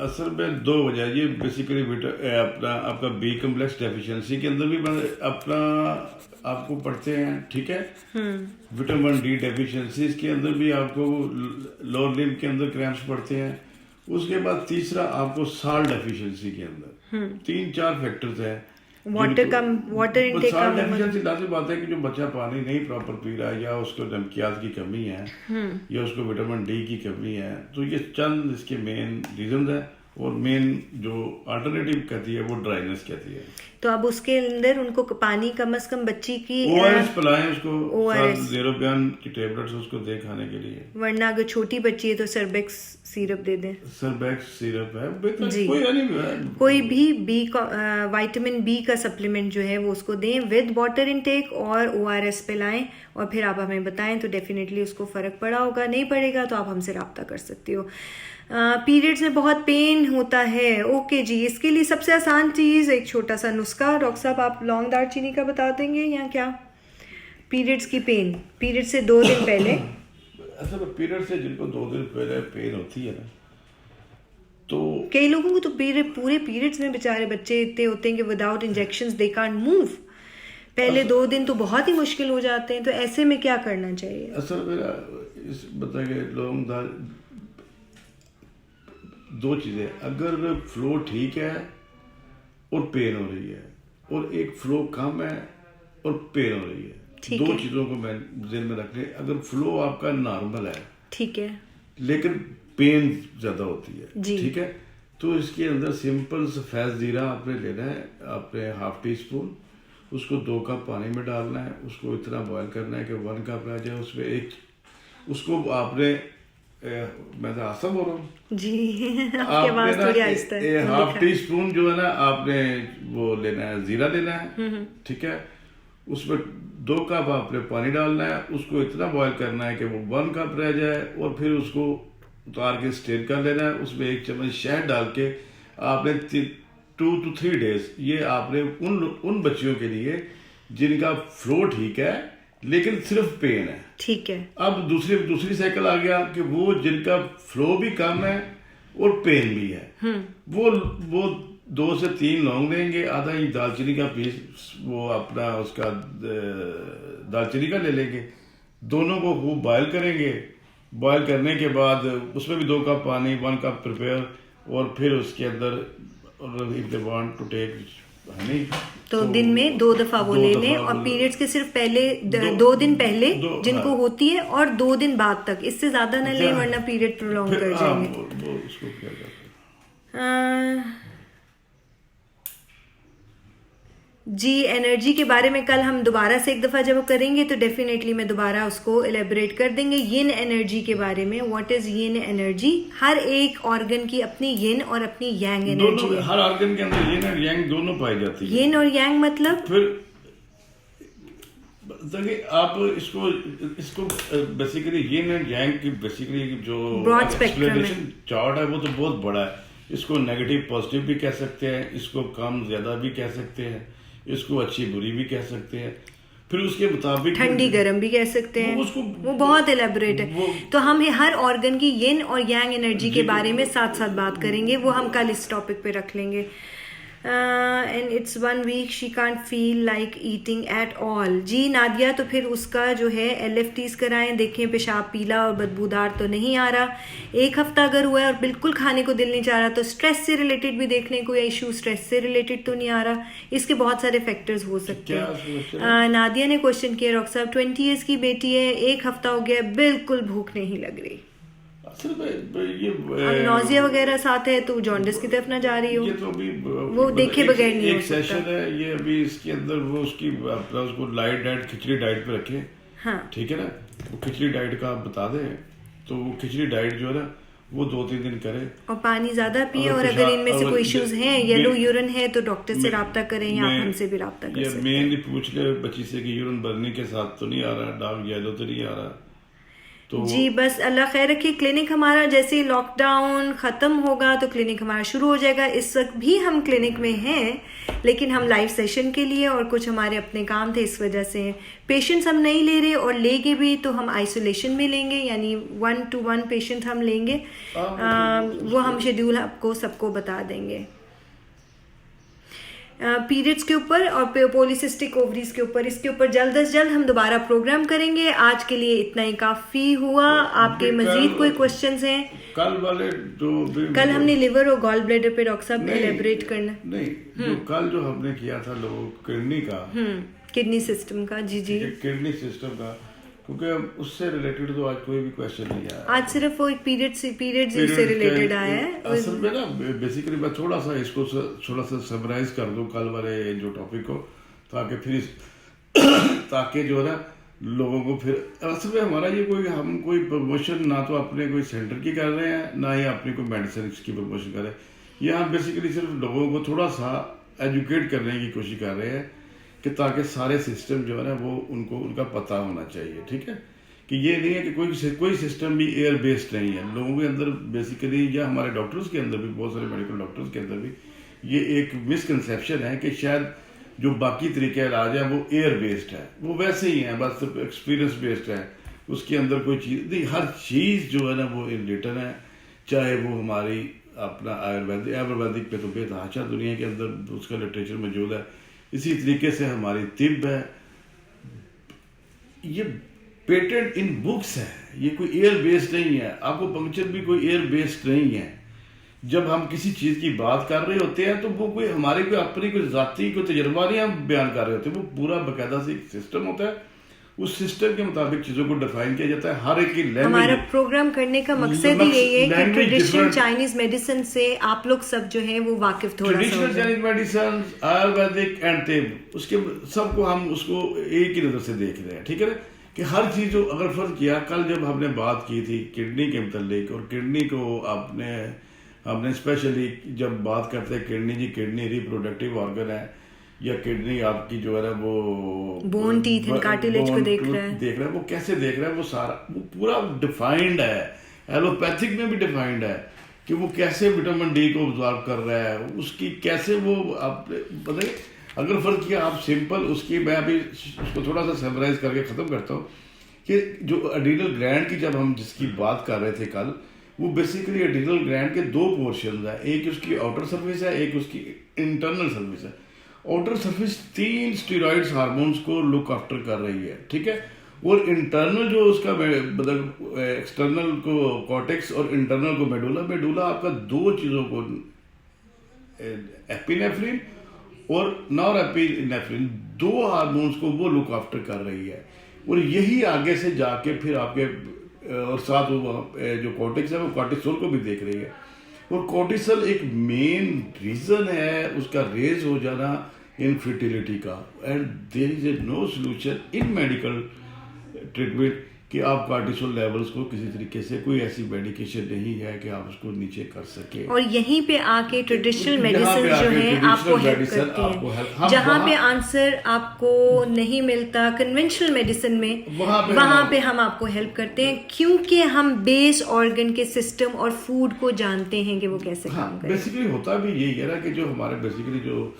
असल में 2 वजह, ये बेसिकली आपका बी कम्प्लेक्स डेफिशिएंसी के अंदर भी अपना आपको पढ़ते हैं, ठीक है। विटामिन डी डेफिशिएंसी के अंदर भी आपको लोअर लिम्ब के अंदर क्रैम्प्स पड़ते हैं। उसके बाद तीसरा आपको साल्ट डेफिशिएंसी के अंदर 3-4 फैक्टर्स हैं। वाटर इनटेक का डेफिशिएंसी लाजिम बात है कि जो बच्चा पानी नहीं प्रॉपर पी रहा है, या उसको नमकियात की कमी है, या उसको विटामिन डी की कमी है, तो ये चंद इसके मेन रीजन है। और मेन जो अल्टरनेटिव कहती है वो ड्राइनेस कहती है। तो अब उसके अंदर उनको पानी कम से कम बच्ची की ORS पिलाएं उसको, ज़ेरोबियान की टेबलेट्स उसको दे खाने के लिए, वरना अगर छोटी बच्ची है तो सरबेक्स सिरप दे दें। सरबेक्स सिरप है जी, कोई भी विटामिन बी का सप्लीमेंट जो है वो उसको दें विद वाटर इनटेक, और ORS पिलाएं, और फिर आप हमें बताएं तो डेफिनेटली उसको फर्क पड़ा होगा। नहीं पड़ेगा तो आप हमसे रब्ता कर सकती हो। पीरियड्स में बहुत पेन होता है, ओके जी, इसके लिए सबसे आसान चीज़, एक छोटा सा नुस्खा, डॉक्टर साहब आप लौंग दालचीनी का बता देंगे या क्या? पीरियड्स की पेन, पीरियड से 2 दिन पहले असल में पीरियड से जिनको 2 दिन पहले पेन होती है ना, तो कई लोगों को तो पूरे पीरियड्स में बेचारे बच्चे इतने होते हैं कि without injections they can't move. पहले 2 दिन तो बहुत ही मुश्किल हो जाते हैं, तो ऐसे में क्या करना चाहिए? असल मेरा इस बताएंगे लोग 2 चीज़ें, अगर फ्लो ठीक है और पेन हो रही है, और एक फ्लो कम है और पेन हो रही है, ठीक 2 है। चीज़ों को मैं ध्यान में रखें। अगर फ्लो आपका नॉर्मल है, ठीक है लेकिन पेन ज़्यादा होती है, जी। ठीक है, तो इसके अंदर सिंपल सफ़ेद ज़ीरा आपने लेना है, आपने ½ टीस्पून, उसको 2 कप पानी में डालना है, उसको इतना बॉयल करना है कि 1 कप आ जाए, उसमें एक उसको आपने मैं तो आसम हो रहा हूँ जी आपके आवाज थोड़ी आहिस्ता है। ½ टीस्पून जो है ना आपने वो लेना है, जीरा लेना है, ठीक है, उसमें 2 कप आपने पानी डालना है, उसको इतना बॉयल करना है कि वो 1 कप रह जाए, और फिर उसको उतार के स्टेन कर लेना है। उसमें 1 चम्मच शहद डाल के आपने 2 to 3 डेज, ये आपने उन बच्चियों के लिए जिनका फ्लो ठीक है लेकिन सिर्फ पेन है, ठीक है। अब दूसरी साइकिल आ गया कि वो जिनका फ्लो भी कम है और पेन भी है, वो 2 से 3 लौंग लेंगे, आधा इंच दालचीनी का पीस वो अपना उसका दालचीनी का ले लेंगे, दोनों को खूब बॉयल करेंगे। बॉयल करने के बाद उसमें भी 2 कप पानी, 1 कप प्रिपेयर, और फिर उसके अंदर if they want to take honey, तो दिन में 2 दफा वो ले लें, और पीरियड्स के सिर्फ पहले 2 दिन पहले जिनको हाँ। होती है, और 2 दिन बाद तक, इससे ज्यादा न लें वरना पीरियड प्रोलॉन्ग कर जाएंगे। वो उसको क्या कहते हैं? जी एनर्जी के बारे में कल हम दोबारा से एक दफा जब करेंगे तो डेफिनेटली मैं दोबारा उसको एलेबरेट कर देंगे। यिन एनर्जी के बारे में, व्हाट इज यिन एनर्जी? हर एक ऑर्गन की अपनी यिन और अपनी यांग एनर्जी है। हर ऑर्गन के अंदर यिन और यांग दोनों पाई जाती है। यिन और यांग मतलब फिर देखिए आप इसको बेसिकली यिन एंड यांग की बेसिकली जो ब्रॉड स्पेक्ट्रम एक्सप्लेनेशन चार्ट है वो तो बहुत बड़ा है। इसको नेगेटिव पॉजिटिव भी कह सकते हैं, इसको कम ज्यादा भी कह सकते हैं, इसको अच्छी बुरी भी कह सकते हैं, फिर उसके मुताबिक ठंडी गर्म भी कह सकते हैं। वो बहुत एलेबरेट है। तो हम हर ऑर्गन की यिन और यांग एनर्जी के बारे में साथ साथ बात करेंगे, वो हम कल इस टॉपिक पे रख लेंगे। And it's 1 week she can't feel like eating at all. जी नादिया, तो फिर उसका जो है LFTs कराएं, देखें पेशाब पीला और बदबूदार तो नहीं आ रहा। 1 हफ्ता अगर हुआ है और बिल्कुल खाने को दिल नहीं चाह रहा तो स्ट्रेस से रिलेटेड भी देख लें, कोई इशू स्ट्रेस से रिलेटेड तो नहीं आ रहा। इसके बहुत सारे फैक्टर्स हो सकते हैं। नादिया ने क्वेश्चन किया, डॉक्टर साहब 20 ईयर्स की बेटी है, 1 हफ्ता हो गया, बिल्कुल भूख नहीं लग रही, नौजिया वगैरह साथ है, तो जॉन्डिस की तरफ ना जा रही हो, ये तो अभी वो देखे बगैर नहीं हो सकता। सेशन है ये, अभी इसके अंदर वो उसकी अपना उसको लाइट डाइट खिचड़ी डाइट पे रखे, हाँ ठीक है ना, वो खिचड़ी डाइट का आप बता दें तो वो खिचड़ी डाइट जो है ना वो 2-3 दिन करे, और पानी ज्यादा पिए, और अगर इनमें से कोई इश्यूज हैं, येलो यूरिन है तो डॉक्टर से रब्ता करें या आप हमसे भी रब्ता कर सकते हैं। मेनली पूछ ले बच्ची से कि यूरिन भरने के साथ तो नहीं आ रहा, डार्क येलो तो नहीं आ रहा, तो जी बस अल्लाह खैर रखे। क्लिनिक हमारा जैसे ही लॉकडाउन खत्म होगा तो क्लिनिक हमारा शुरू हो जाएगा। इस वक्त भी हम क्लिनिक में हैं, लेकिन हम लाइव सेशन के लिए और कुछ हमारे अपने काम थे इस वजह से पेशेंट्स हम नहीं ले रहे, और लेंगे भी तो हम आइसोलेशन में लेंगे, यानी 1-to-1 पेशेंट हम लेंगे। वो हम शेड्यूल आपको सबको बता देंगे। पीरियड्स के ऊपर और पॉलीसिस्टिक ओवरीज के ऊपर, इसके ऊपर जल्द अज जल्द हम दोबारा प्रोग्राम करेंगे। आज के लिए इतना ही काफी हुआ। आपके मजीद कोई क्वेश्चंस हैं? कल वाले जो कल हमने लिवर और गॉल ब्लैडर पे डॉक्टर साहब एलेबरेट करना नहीं, जो कल जो हमने किया था लोगों किडनी का, किडनी सिस्टम का, जी जी किडनी सिस्टम का, क्योंकि उससे रिलेटेड तो आज कोई भी क्वेश्चन नहीं आया। आज सिर्फ वो पीरियड्स से रिलेटेड आया है। असल में ना बेसिकली मैं थोड़ा सा समराइज कर दूं कल वाले जो टॉपिक को, ताकि फिर ताकि जो है ना लोगों को फिर असल में हमारा ये हम कोई प्रमोशन ना तो अपने कोई सेंटर की कर रहे हैं, ना ही अपनी कोई मेडिसिन की प्रमोशन कर रहे हैं। ये हम बेसिकली सिर्फ लोगों को थोड़ा सा एजुकेट करने की कोशिश कर रहे हैं कि ताकि सारे सिस्टम जो है ना वो उनका पता होना चाहिए, ठीक है, कि ये नहीं है कि कोई सिस्टम भी एयर बेस्ड नहीं है। लोगों के अंदर बेसिकली, या हमारे डॉक्टर्स के अंदर भी, बहुत सारे मेडिकल डॉक्टर्स के अंदर भी ये एक मिसकंसेप्शन है कि शायद जो बाकी तरीके इलाज है वो एयर बेस्ड है, वो वैसे ही है, बस एक्सपीरियंस बेस्ड है। उसके अंदर कोई चीज़ नहीं, हर चीज़ जो है ना वो इन रिटर्न है, चाहे वो हमारी अपना आयुर्वेदिक पे तो बेतहाशा दुनिया के अंदर उसका लिटरेचर मौजूद है। इसी तरीके से हमारी तिब है, ये पेटेंट इन बुक्स है, ये कोई एयर बेस्ड नहीं है। आपको पंक्चर भी कोई एयर बेस्ड नहीं है। जब हम किसी चीज़ की बात कर रहे होते हैं तो वो कोई हमारी कोई अपनी कोई जाती कोई तजर्बा नहीं हम बयान कर रहे होते, वो पूरा बाकायदा से एक सिस्टम होता है, उस सिस्टम के मुताबिक चीज़ों को डिफाइन किया जाता है। हर एक की लैंग्वेज, हमारा प्रोग्राम करने का मकसद ही यही है कि ट्रेडिशनल चाइनीज मेडिसिन से आप लोग सब जो है वो वाकिफ थोड़ा सा हो ट्रेडिशनल जाए। चाइनीज मेडिसिन, आयुर्वेदिक एंड तिब, उसके सबको हम उसको एक ही नज़र से देख रहे हैं, ठीक है ना, कि हर चीज़ जो अगर फर्ज किया, कल जब हमने बात की थी किडनी के मतलब, और किडनी को हमने स्पेशली जब बात करते हैं किडनी रिप्रोडक्टिव ऑर्गन है, या किडनी आपकी जो है ना वो बोन टीथ एंड कार्टिलेज को देख रहा है, वो कैसे देख रहा है, वो सारा वो पूरा डिफाइंड है, एलोपैथिक में भी डिफाइंड है कि वो कैसे विटामिन डी को ऑब्जॉर्व कर रहा है, उसकी कैसे वो आप बताइए। अगर फर्ज किया आप सिंपल उसकी, मैं अभी उसको थोड़ा सा समराइज करके ख़त्म करता हूँ कि जो एड्रिनल ग्लैंड की जब हम जिसकी बात कर रहे थे कल, वो बेसिकली एड्रिनल ग्लैंड के दो पोर्शन है, एक उसकी आउटर सरफेस है, एक उसकी इंटरनल सरफेस है। आउटर सरफेस 3 स्टेरॉइड्स हार्मोन्स को लुक आफ्टर कर रही है, ठीक है, और इंटरनल जो उसका मतलब एक्सटर्नल को कॉर्टेक्स और इंटरनल को मेडुला आपका दो चीज़ों को एपिनेफ्रिन और नॉर एपिनेफ्रिन, दो हार्मोन्स को वो लुक आफ्टर कर रही है, और यही आगे से जाके फिर आपके और साथ वो जो कॉर्टेक्स है वो कॉर्टिसोल को भी देख रही है, और कॉर्टिसोल एक मेन रीजन है उसका रेज हो जाना इनफर्टिलिटी का, and there is a no solution in medical treatment कि आप कॉर्टिसोल लेवल्स को किसी तरीके से, कोई ऐसी मेडिकेशन नहीं है कि आप उसको नीचे कर सके, और यहीं पे आके ट्रेडिशनल मेडिसिन जो है आपको हेल्प करती है। जहाँ पे आंसर आपको नहीं मिलता कन्वेंशनल मेडिसिन में, वहाँ पे हम आपको हेल्प करते हैं, क्योंकि हम बेस ऑर्गन के सिस्टम और फूड को जानते हैं कि वो कैसे काम करते हैं। बेसिकली होता भी यही है ना कि जो हमारे बेसिकली जो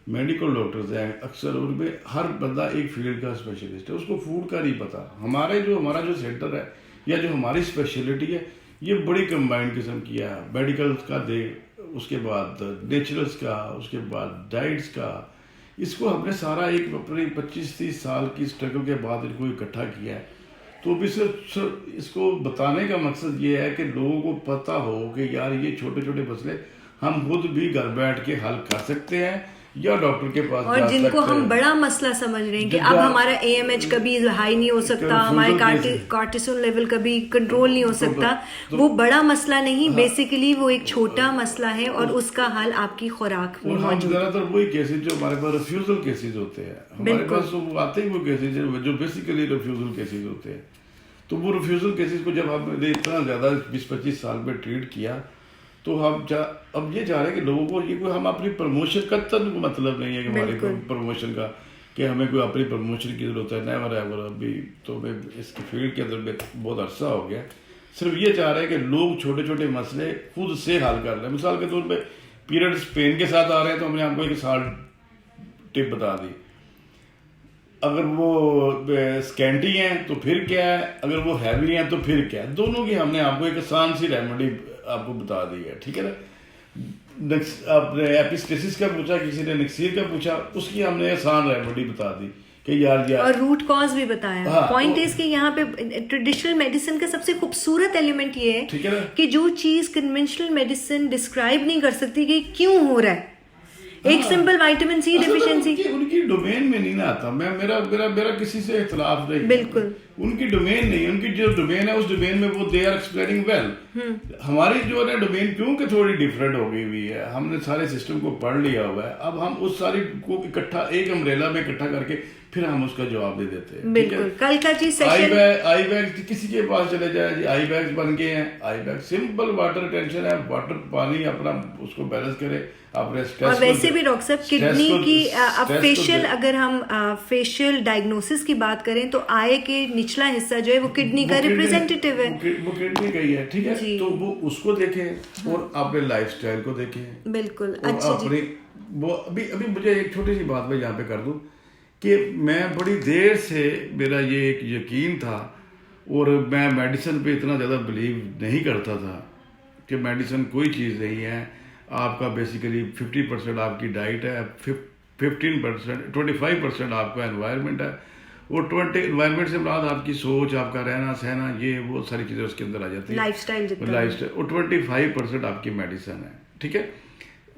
मेडिकल डॉक्टर्स हैं, अक्सर उनमें हर बंदा एक फील्ड का स्पेशलिस्ट है, उसको फूड का नहीं पता। हमारा जो सेंटर है या जो हमारी स्पेशलिटी है, ये बड़ी कंबाइंड किस्म की है, मेडिकल्स का दे, उसके बाद नेचुरल्स का, उसके बाद डाइट्स का, इसको हमने सारा एक अपनी 25-30 साल की स्ट्रगल के बाद इनको इकट्ठा किया है। तो भी सिर्फ इसको बताने का मकसद ये है कि लोगों को पता हो कि यार ये छोटे छोटे मसले हम खुद भी घर बैठ के हल कर सकते हैं या डॉक्टर के पास और जिनको हम बड़ा मसला समझ रहे हैं कि अब हमारा AMH कभी हाई नहीं हो सकता, हमारे कॉर्टिसोल लेवल कभी कंट्रोल नहीं हो सकता, वो बड़ा मसला नहीं, बेसिकली वो एक छोटा मसला है और उसका हल आपकी खुराक में मौजूद है। ज्यादातर वही केसेस जो हमारे पास रिफ्यूजल केसेस होते हैं, हमारे पास वो आते ही वो केसेस जो बेसिकली रिफ्यूजल केसेस होते हैं। तो वो रिफ्यूजल केसेस को जब हमने इतना ज्यादा 20-25 साल में ट्रीट किया, तो हम अब ये चाह रहे हैं कि लोगों को ये कोई हम अपनी प्रमोशन का तक मतलब नहीं है कि हमारी प्रमोशन का कि हमें कोई अपनी प्रमोशन की जरूरत है, नेवर एवर। अभी तो मैं इसके फील्ड के अंदर में बहुत अरसा हो गया, सिर्फ ये चाह रहे हैं कि लोग छोटे छोटे मसले खुद से हल कर लें। मिसाल के तौर पर पीरियड्स पेन के साथ आ रहे हैं तो हमने आपको एक आसान टिप बता दी, अगर वो स्कैंटी हैं तो फिर क्या है, अगर वो हैवी हैं तो फिर क्या है, दोनों की हमने आपको एक आसान सी रेमेडी आपको बता दी है, ठीक है ना। आपने एपिस्टेसिस का पूछा, किसी ने निक्सीर का पूछा, उसकी हमने आसान रेमेडी बता दी कि यार और रूट कॉज भी बताया। पॉइंट इज कि यहाँ पे ट्रेडिशनल मेडिसिन का सबसे खूबसूरत एलिमेंट ये है कि जो चीज कन्वेंशनल मेडिसिन डिस्क्राइब नहीं कर सकती कि क्यों हो रहा है, एक सिंपल विटामिन सी डिफिशिएंसी उनकी डोमेन में नहीं ना आता। मेरा किसी से इख्तिलाफ नहीं, बिल्कुल उनकी डोमेन नहीं, उनकी जो डोमेन है उस डोमेन में वो दे आर एक्सप्लेनिंग वेल। हमारी जो है ना डोमेन क्योंकि थोड़ी डिफरेंट हो गई हुई है, हमने सारे सिस्टम को पढ़ लिया हुआ है, अब हम उस सारी को इकट्ठा एक अम्ब्रेला में इकट्ठा करके फिर हम उसका जवाब दे देते हैं। बिल्कुल। कल का जी सेशन आई बैग किसी के पास चले जाए जी, आई बैग्स बन गए हैं, आई बैग सिंपल वाटर टेंशन है, वाटर पानी अपना उसको बैलेंस करे अपने स्ट्रेस। और वैसे भी डॉक्टर साहब किडनी की अब फेशियल, अगर हम फेशियल डायग्नोसिस की बात करें तो आई के निचला हिस्सा जो है वो किडनी का रिप्रेजेंटेटिव है, वो किडनी का ही है, ठीक है। तो वो उसको देखें और अपने लाइफस्टाइल को देखें। बिल्कुल। अच्छा जी, वो अभी मुझे एक छोटी सी बात मैं यहाँ पे कर दूं कि मैं बड़ी देर से मेरा ये एक यकीन था और मैं मेडिसिन पे इतना ज़्यादा बिलीव नहीं करता था कि मेडिसिन कोई चीज़ नहीं है। आपका बेसिकली 50% आपकी डाइट है, 25% आपका एनवायरनमेंट है, और 20 एनवायरनमेंट से मुराद आपकी सोच, आपका रहना सहना, ये वो सारी चीज़ें उसके अंदर आ जाती हैं, लाइफस्टाइल, और 25% आपकी मेडिसिन है। ठीक है,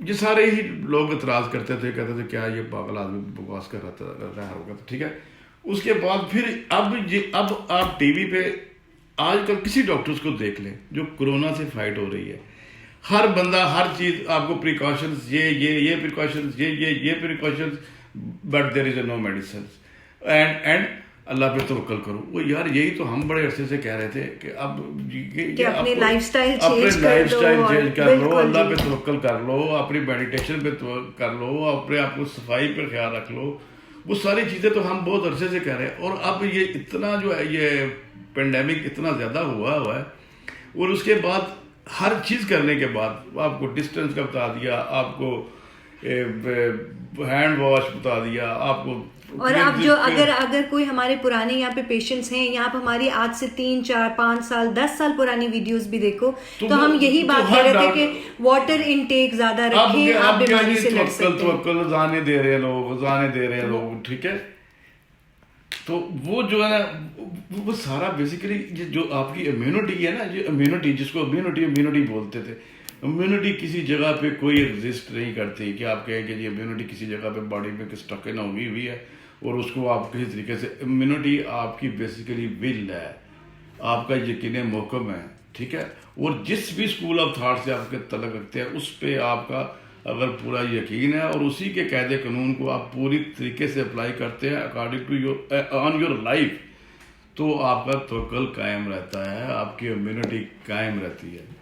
ये सारे ही लोग इतराज़ करते थे, कहते थे क्या ये पागल आदमी बकवास कर रहा होगा। ठीक है, उसके बाद फिर अब आप टीवी पे आजकल किसी डॉक्टर्स को देख लें जो कोरोना से फाइट हो रही है, हर बंदा हर चीज़ आपको प्रिकॉशंस, ये प्रिकॉशंस, ये precautions, but there is no medicine and Allah पे तवक्कल करो। वो यार यही तो हम बड़े अरसे से कह रहे थे कि अब अपनी लाइफस्टाइल चेंज कर लो, अल्लाह पे तवक्कल कर लो, अपनी मेडिटेशन पे कर लो, अपने आप को सफाई पे ख्याल रख लो। वो सारी चीज़ें तो हम बहुत अरसे से कह रहे हैं, और अब ये इतना जो है ये पेंडेमिक इतना ज़्यादा हुआ है, और उसके बाद हर चीज़ करने के बाद आपको डिस्टेंस का बता दिया, आपको हैंड वॉश बता दिया, आपको। और आप जो अगर कोई हमारे पुराने यहाँ पे पेशेंट्स हैं, यहाँ पे हमारी आज से 3, 4, 5 साल 10 साल पुरानी वीडियोस भी देखो तो हम यही बात कर रहे थे कि वाटर इनटेक ज्यादा रखें, आप बीमारी से लड़ सकते हैं। जाने दे रहे हैं लोग, ठीक है। तो वो जो है ना, वो सारा बेसिकली जो आपकी इम्यूनिटी है ना, जो इम्यूनिटी, जिसको इम्यूनिटी बोलते थे, इम्यूनिटी किसी जगह पे कोई एग्जिस्ट नहीं करती कि आप कहें कि जी इम्यूनिटी किसी जगह पे बॉडी में स्टक ना हुई है और उसको आप किसी तरीके से। इम्यूनिटी आपकी बेसिकली विल है, आपका यकीन मोहकम है, ठीक है। और जिस भी स्कूल ऑफ थॉट से आपके तलक रखते हैं उस पर आपका अगर पूरा यकीन है और उसी के कायदे कानून को आप पूरी तरीके से अप्लाई करते हैं according to your own your life, तो आपका तवक्कुल कायम रहता है, आपकी इम्यूनिटी कायम रहती है।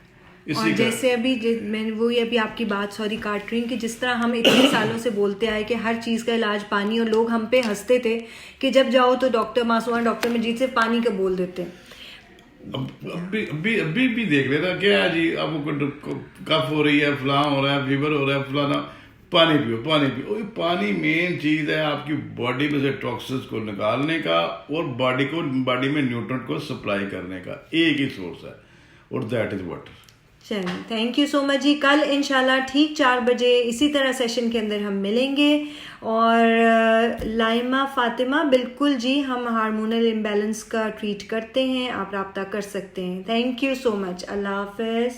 और जैसे अभी मैंने वही अभी आपकी बात सॉरी काट रही हूँ कि जिस तरह हम इतने सालों से बोलते आए कि हर चीज़ का इलाज पानी, और लोग हम पे हंसते थे कि जब जाओ तो डॉक्टर मासूम, डॉक्टर मजीद से पानी का बोल देते हैं। अभी भी देख लेना क्या है जी, आपको कफ हो रही है, फलां हो रहा है, फीवर हो रहा है, फलाना, पानी पियो। पानी मेन चीज़ है आपकी बॉडी में से टॉक्सिन्स को निकालने का और बॉडी में न्यूट्रिएंट को सप्लाई करने का एक ही सोर्स है, और दैट इज वाटर। चलिए, थैंक यू सो मच जी। कल इंशाल्लाह ठीक 4 बजे इसी तरह सेशन के अंदर हम मिलेंगे। और लाइमा फातिमा, बिल्कुल जी, हम हार्मोनल इम्बैलेंस का ट्रीट करते हैं, आप रब्ता कर सकते हैं। थैंक यू सो मच, अल्लाह हाफिज़।